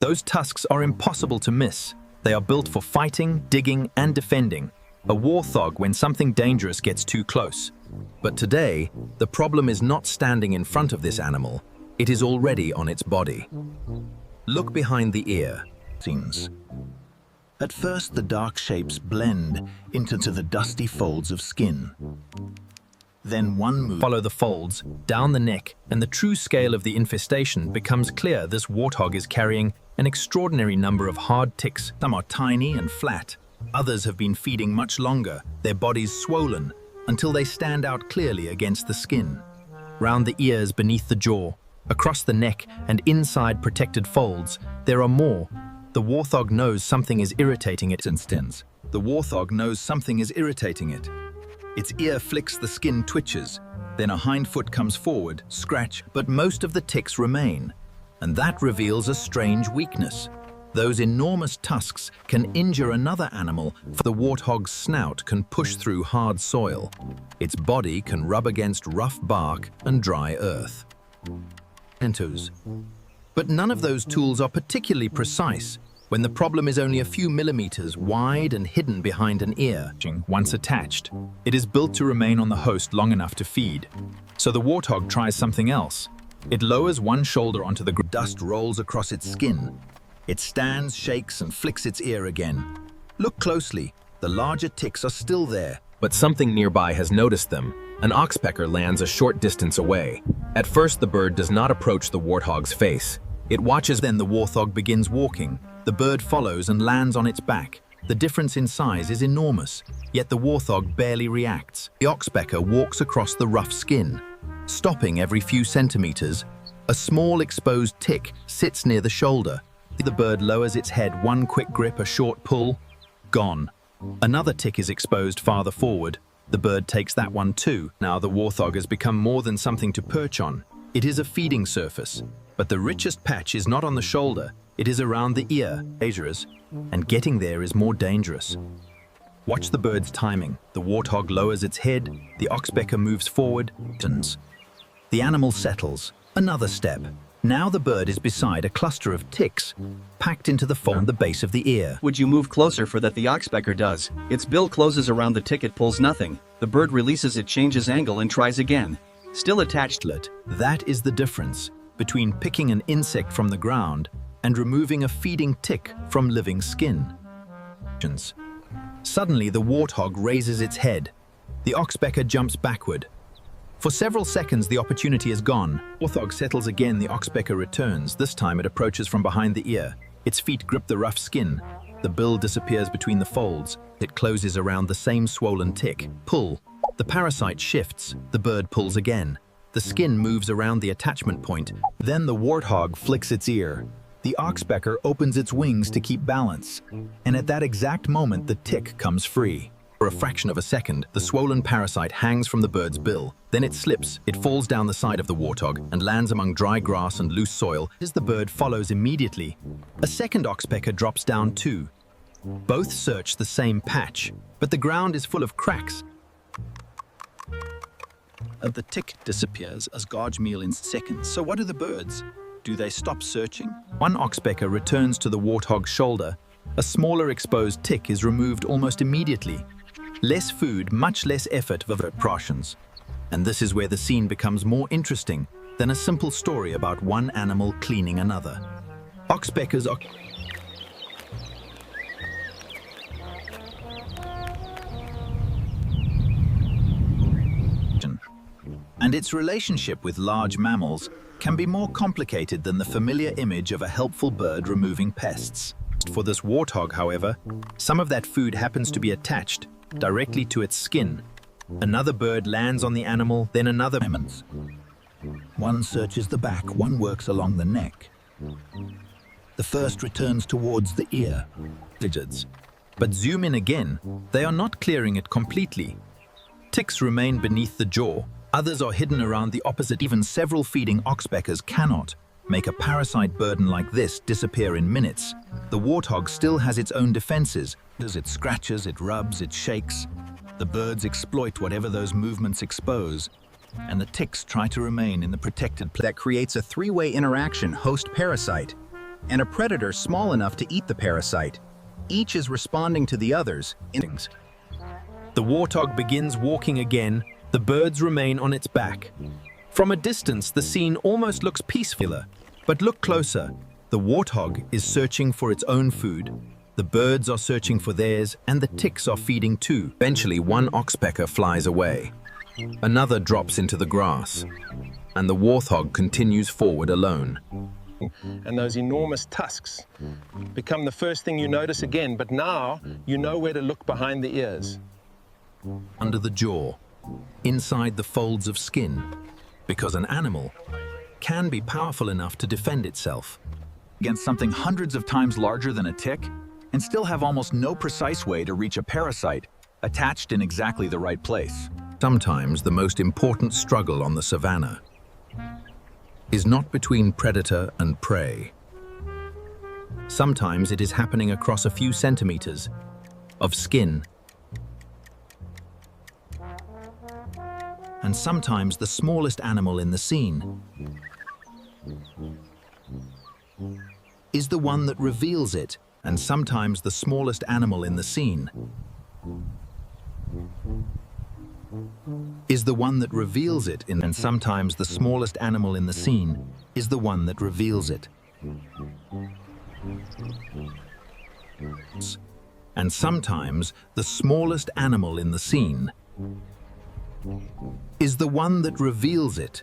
Those tusks are impossible to miss. They are built for fighting, digging, and defending. A warthog when something dangerous gets too close. But today, the problem is not standing in front of this animal. It is already on its body. Look behind the ear. At first, the dark shapes blend into the dusty folds of skin. Then one move. Follow the folds, down the neck, and the true scale of the infestation becomes clear. This warthog is carrying an extraordinary number of hard ticks. Some are tiny and flat. Others have been feeding much longer, their bodies swollen, until they stand out clearly against the skin. Round the ears, beneath the jaw, across the neck, and inside protected folds, there are more. The warthog knows something is irritating it. The warthog knows something is irritating it. Its ear flicks, the skin twitches. Then a hind foot comes forward, scratch, but most of the ticks remain. And that reveals a strange weakness. Those enormous tusks can injure another animal, for the warthog's snout can push through hard soil. Its body can rub against rough bark and dry earth. But none of those tools are particularly precise when the problem is only a few millimeters wide and hidden behind an ear. Once attached, it is built to remain on the host long enough to feed. So the warthog tries something else. It lowers one shoulder onto the ground. Dust rolls across its skin. It stands, shakes, and flicks its ear again. Look closely. The larger ticks are still there. But something nearby has noticed them. An oxpecker lands a short distance away. At first, the bird does not approach the warthog's face. It watches, then the warthog begins walking. The bird follows and lands on its back. The difference in size is enormous, yet the warthog barely reacts. The oxpecker walks across the rough skin. Stopping every few centimeters, a small exposed tick sits near the shoulder. The bird lowers its head, one quick grip, a short pull, gone. Another tick is exposed farther forward. The bird takes that one too. Now the warthog has become more than something to perch on. It is a feeding surface. But the richest patch is not on the shoulder, it is around the ear, and getting there is more dangerous. Watch the bird's timing. The warthog lowers its head, the oxpecker moves forward, the animal settles. Another step. Now the bird is beside a cluster of ticks, packed into the fold at the base of the ear. Would you move closer for that? The oxpecker does. Its bill closes around the tick, it pulls nothing. The bird releases it, changes angle, and tries again. Still attached. That is the difference between picking an insect from the ground and removing a feeding tick from living skin. Suddenly, the warthog raises its head. The oxpecker jumps backward. For several seconds, the opportunity is gone. Warthog settles again, the oxpecker returns. This time it approaches from behind the ear. Its feet grip the rough skin. The bill disappears between the folds. It closes around the same swollen tick. Pull. The parasite shifts. The bird pulls again. The skin moves around the attachment point. Then the warthog flicks its ear. The oxpecker opens its wings to keep balance. And at that exact moment, the tick comes free. For a fraction of a second, the swollen parasite hangs from the bird's bill. Then it slips, it falls down the side of the warthog and lands among dry grass and loose soil as the bird follows immediately. A second oxpecker drops down too. Both search the same patch, but the ground is full of cracks. The tick disappears as gauge meal in seconds. So what do the birds? Do they stop searching? One oxpecker returns to the warthog's shoulder. A smaller exposed tick is removed almost immediately. Less food, much less effort for precautions. And this is where the scene becomes more interesting than a simple story about one animal cleaning another. Oxpeckers are... and its relationship with large mammals can be more complicated than the familiar image of a helpful bird removing pests. For this warthog, however, some of that food happens to be attached directly to its skin. Another bird lands on the animal, then another. One searches the back, one works along the neck. The first returns towards the ear. But zoom in again, they are not clearing it completely. Ticks remain beneath the jaw. Others are hidden around the opposite. Even several feeding oxpeckers cannot make a parasite burden like this disappear in minutes. The warthog still has its own defenses. As it scratches, it rubs, it shakes. The birds exploit whatever those movements expose, and the ticks try to remain in the protected place. That creates a three-way interaction, host-parasite. and a predator small enough to eat the parasite. Each is responding to the other's instincts. The warthog begins walking again. The birds remain on its back. From a distance, the scene almost looks peaceful, but look closer. The warthog is searching for its own food. The birds are searching for theirs, and the ticks are feeding too. Eventually, one oxpecker flies away. Another drops into the grass, and the warthog continues forward alone. And those enormous tusks become the first thing you notice again, but now you know where to look behind the ears. Under the jaw, inside the folds of skin, because an animal can be powerful enough to defend itself Against something hundreds of times larger than a tick, and still have almost no precise way to reach a parasite attached in exactly the right place. Sometimes the most important struggle on the savannah is not between predator and prey. Sometimes it is happening across a few centimeters of skin. And sometimes the smallest animal in the scene is the one that reveals it, and sometimes the smallest animal in the scene is the one that reveals it, and sometimes the smallest animal in the scene is the one that reveals it. And sometimes the smallest animal in the scene is the one that reveals it.